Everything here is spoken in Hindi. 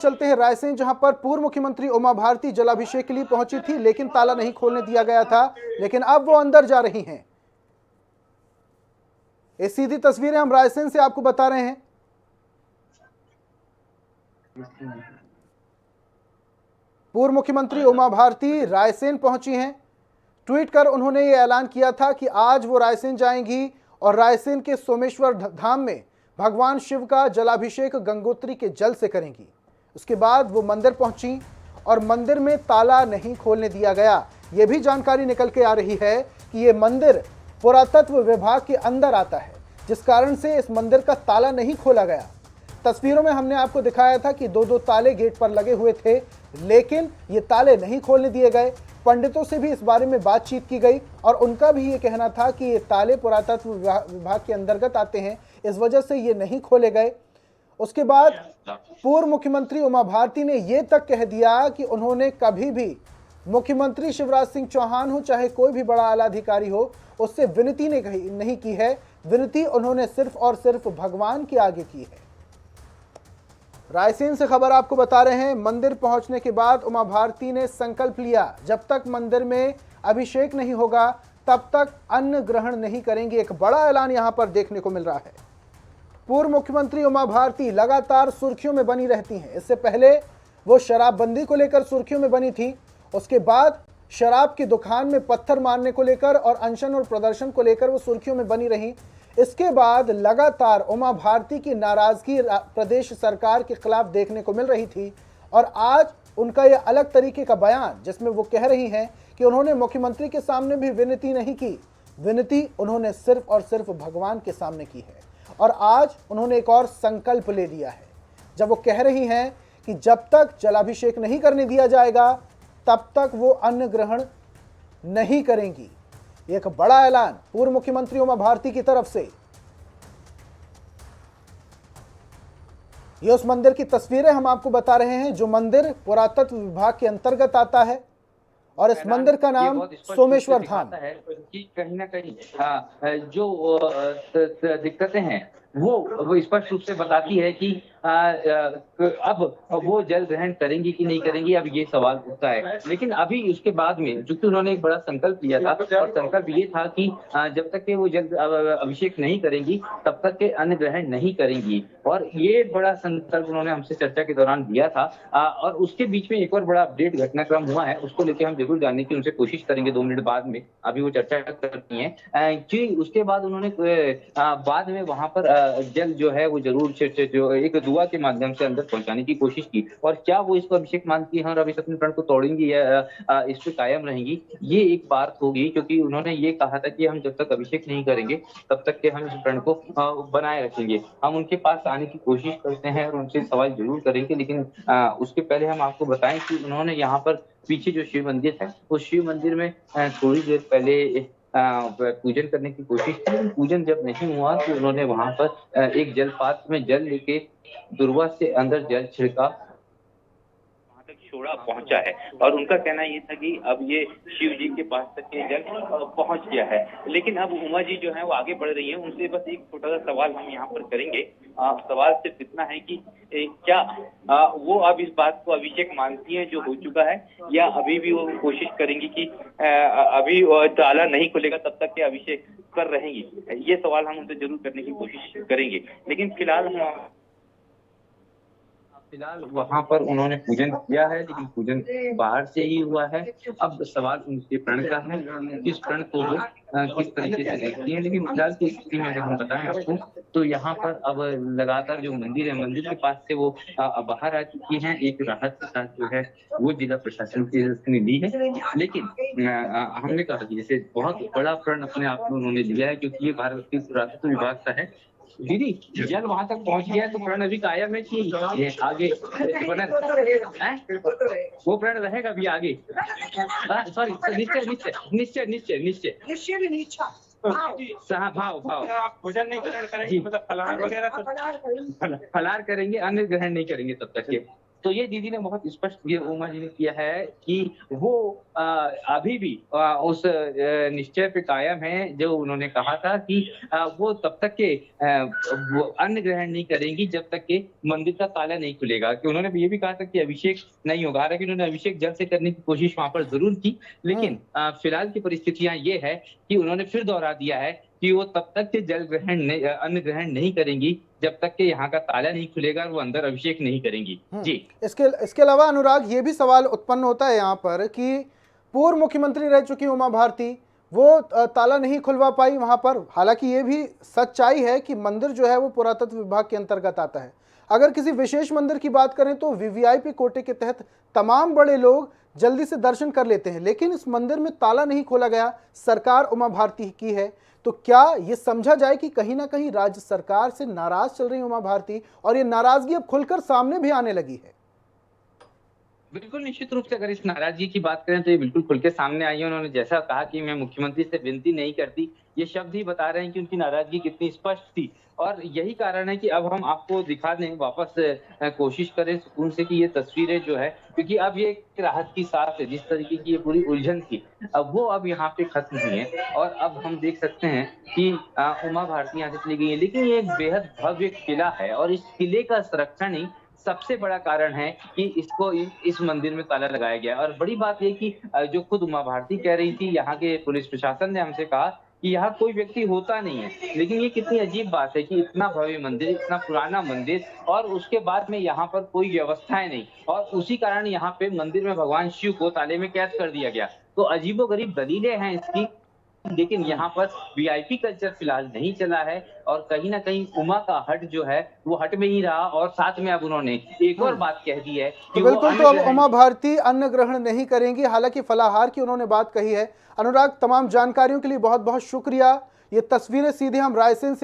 चलते हैं रायसेन, जहां पर पूर्व मुख्यमंत्री उमा भारती जलाभिषेक के लिए पहुंची थी, लेकिन ताला नहीं खोलने दिया गया था। लेकिन अब वो अंदर जा रही हैं। ये सीधी तस्वीरें हम रायसेन से आपको बता रहे हैं। पूर्व मुख्यमंत्री उमा भारती रायसेन पहुंची हैं। ट्वीट कर उन्होंने ये ऐलान किया था कि आज वो रायसेन जाएंगी और रायसेन के सोमेश्वर धाम में भगवान शिव का जलाभिषेक गंगोत्री के जल से करेंगी। उसके बाद वो मंदिर पहुंची और मंदिर में ताला नहीं खोलने दिया गया। ये भी जानकारी निकल के आ रही है कि ये मंदिर पुरातत्व विभाग के अंदर आता है, जिस कारण से इस मंदिर का ताला नहीं खोला गया। तस्वीरों में हमने आपको दिखाया था कि दो ताले गेट पर लगे हुए थे, लेकिन ये ताले नहीं खोलने दिए गए। पंडितों से भी इस बारे में बातचीत की गई और उनका भी ये कहना था कि ये ताले पुरातत्व विभाग के अंतर्गत आते हैं, इस वजह से ये नहीं खोले गए। उसके बाद पूर्व मुख्यमंत्री उमा भारती ने ये तक कह दिया कि उन्होंने कभी भी मुख्यमंत्री शिवराज सिंह चौहान हो चाहे कोई भी बड़ा आला अधिकारी हो, उससे विनती नहीं की है। विनती उन्होंने सिर्फ और सिर्फ भगवान के आगे की है। रायसेन से खबर आपको बता रहे हैं। मंदिर पहुंचने के बाद उमा भारती ने संकल्प लिया, जब तक मंदिर में अभिषेक नहीं होगा तब तक अन्न ग्रहण नहीं करेंगे। एक बड़ा ऐलान यहां पर देखने को मिल रहा है। पूर्व मुख्यमंत्री उमा भारती लगातार सुर्खियों में बनी रहती हैं। इससे पहले वो शराबबंदी को लेकर सुर्खियों में बनी थी, उसके बाद शराब की दुकान में पत्थर मारने को लेकर और अनशन और प्रदर्शन को लेकर वो सुर्खियों में बनी रही। इसके बाद लगातार उमा भारती की नाराजगी प्रदेश सरकार के खिलाफ देखने को मिल रही थी और आज उनका यह अलग तरीके का बयान, जिसमें वो कह रही हैं कि उन्होंने मुख्यमंत्री के सामने भी विनती नहीं की, विनती उन्होंने सिर्फ और सिर्फ भगवान के सामने की है। और आज उन्होंने एक और संकल्प ले लिया है, जब वो कह रही हैं कि जब तक जलाभिषेक नहीं करने दिया जाएगा तब तक वो अन्न ग्रहण नहीं करेंगी। एक बड़ा ऐलान पूर्व मुख्यमंत्री उमा भारती की तरफ से। ये उस मंदिर की तस्वीरें हम आपको बता रहे हैं जो मंदिर पुरातत्व विभाग के अंतर्गत आता है और इस मंदिर का नाम सोमेश्वर धाम है कि कहीं ना कहीं जो दिक्कतें हैं वो स्पष्ट रूप से बताती है कि अब वो जल ग्रहण करेंगी कि नहीं करेंगी, अब ये सवाल उठता है। लेकिन अभी उसके बाद में चूंकि उन्होंने एक बड़ा संकल्प लिया था और संकल्प ये था कि जब तक के वो जल अभिषेक नहीं करेंगी तब तक के अन्न ग्रहण नहीं करेंगी, और ये बड़ा संकल्प उन्होंने हमसे चर्चा के दौरान दिया था। और उसके बीच में एक और बड़ा अपडेट घटनाक्रम हुआ है, उसको लेकर हम जरूर जानने की उनसे कोशिश करेंगे 2 मिनट बाद में। अभी वो चर्चा करती है कि उसके बाद उन्होंने बाद में वहां पर जल जो है वो जरूर जो एक दुआ के माध्यम से अंदर पहुंचाने की कोशिश की। और क्या वो इसको अभिषेक मानती हैं और अभी अपने प्रण को तोड़ेंगी या इस पे कायम रहेंगी, ये एक बात होगी। क्योंकि उन्होंने ये कहा था कि हम जब तक अभिषेक नहीं करेंगे तब तक के हम इस प्रण को बनाए रखेंगे। हम उनके पास आने की कोशिश करते हैं और उनसे सवाल जरूर करेंगे, लेकिन उसके पहले हम आपको बताएं कि उन्होंने यहाँ पर पीछे जो शिव मंदिर है उस शिव मंदिर में थोड़ी देर पहले पूजन करने की कोशिश की। पूजन जब नहीं हुआ तो उन्होंने वहां पर एक जल पात्र में जल लेके दुर्वा से अंदर जल छिड़का, वहां तक छोड़ा पहुंचा है। और उनका कहना ये था कि अब ये शिव जी के पास तक ये जल पहुंच गया है। लेकिन अब उमा जी जो है वो आगे बढ़ रही है। उनसे बस एक छोटा सा सवाल हम यहाँ पर करेंगे। सवाल सिर्फ इतना है कि क्या वो अब इस बात को अभिषेक मानती हैं जो हो चुका है, या अभी भी वो कोशिश करेंगी कि अभी ताला नहीं खुलेगा तब तक के अभिषेक कर रहेंगी। ये सवाल हम उनसे जरूर करने की कोशिश करेंगे। लेकिन फिलहाल वहां पर उन्होंने पूजन किया है, लेकिन पूजन बाहर से ही हुआ है। अब सवाल उनके प्रण का है, किस प्रण को वो किस तरीके से देखती है। लेकिन फिलहाल की स्थिति में अगर हम बताएं आपको तो यहाँ पर अब लगातार जो मंदिर है, मंदिर के पास से वो बाहर आ चुकी हैं। एक राहत के साथ जो है वो जिला प्रशासन की ने ली है। लेकिन हमने कहा कि जैसे बहुत बड़ा प्रण अपने आप में उन्होंने लिया है, क्योंकि ये भारत के पुरातत्व विभाग का है। दीदी जल वहां तक पहुंच गया तो प्रण अभी कायम है कि आगे वो प्रण रहेगा भी आगे? सॉरी, निश्चय निश्चय निश्चय निश्चय भाव भोजन नहीं करेंगे, मतलब फलाहार वगैरह फलाहार करेंगे, अन्न ग्रहण नहीं करेंगे तब तक के। तो ये दीदी ने बहुत स्पष्ट ये उमा जी ने किया है कि वो अभी भी उस निश्चय पे कायम है जो उन्होंने कहा था कि वो तब तक के वो अन्न ग्रहण नहीं करेंगी जब तक के मंदिर का ताला नहीं खुलेगा। कि उन्होंने ये भी कहा था कि अभिषेक नहीं होगा, हालांकि उन्होंने अभिषेक जल से करने की कोशिश वहां पर जरूर की, लेकिन फिलहाल की परिस्थितियां ये है कि उन्होंने फिर दोहरा दिया है कि वो तब तक के जल ग्रहण नहीं अन्न ग्रहण नहीं करेंगी जब तक के यहाँ का ताला नहीं खुलेगा और वो अंदर अभिषेक नहीं करेंगी। जी इसके अलावा अनुराग, ये भी सवाल उत्पन्न होता है यहाँ पर कि पूर्व मुख्यमंत्री रह चुकी उमा भारती, वो ताला नहीं खुलवा पाई वहां पर। हालांकि ये भी सच्चाई है कि मंदिर जो है वो पुरातत्व विभाग के अंतर्गत आता है। अगर किसी विशेष मंदिर की बात करें तो वीवीआईपी कोटे के तहत तमाम बड़े लोग जल्दी से दर्शन कर लेते हैं, लेकिन इस मंदिर में ताला नहीं खोला गया, सरकार उमा भारती की है। तो क्या ये समझा जाए कि कहीं ना कहीं राज्य सरकार से नाराज चल रही उमा भारती और ये नाराजगी अब खुलकर सामने भी आने लगी है? बिल्कुल, निश्चित रूप से अगर इस नाराजगी की बात करें तो ये बिल्कुल खुल के सामने आई है। उन्होंने जैसा कहा कि मैं मुख्यमंत्री से विनती नहीं करती, ये शब्द ही बता रहे हैं कि उनकी नाराजगी कितनी स्पष्ट थी। और यही कारण है कि अब हम आपको दिखा दें वापस कोशिश करें सुकून से कि ये तस्वीरें जो है, क्योंकि अब ये एक राहत की सांस है। जिस तरीके की ये पूरी उलझन थी, अब वो अब यहाँ पे खत्म हुई है और अब हम देख सकते हैं कि उमा भारती यहाँ से चली गई है। लेकिन ये एक बेहद भव्य किला है और इस किले का संरक्षण ही सबसे बड़ा कारण है कि इसको इस मंदिर में ताला लगाया गया। और बड़ी बात ये कि जो खुद उमा भारती कह रही थी, यहाँ के पुलिस प्रशासन ने हमसे कहा कि यहाँ कोई व्यक्ति होता नहीं है। लेकिन ये कितनी अजीब बात है कि इतना भव्य मंदिर, इतना पुराना मंदिर और उसके बाद में यहाँ पर कोई व्यवस्थाएं नहीं, और उसी कारण यहाँ पे मंदिर में भगवान शिव को ताले में कैद कर दिया गया। तो अजीबोगरीब दलीलें हैं इसकी, लेकिन यहाँ पर वीआईपी कल्चर फिलहाल नहीं चला है और कहीं ना कहीं उमा का हट जो है वो हट में ही रहा। और साथ में अब उन्होंने एक और बात कह दी है कि तो बिल्कुल, तो अब उमा भारती अन्न ग्रहण नहीं करेंगी, हालांकि फलाहार की उन्होंने बात कही है। अनुराग, तमाम जानकारियों के लिए बहुत बहुत शुक्रिया। ये तस्वीरें सीधे हम रायसेन से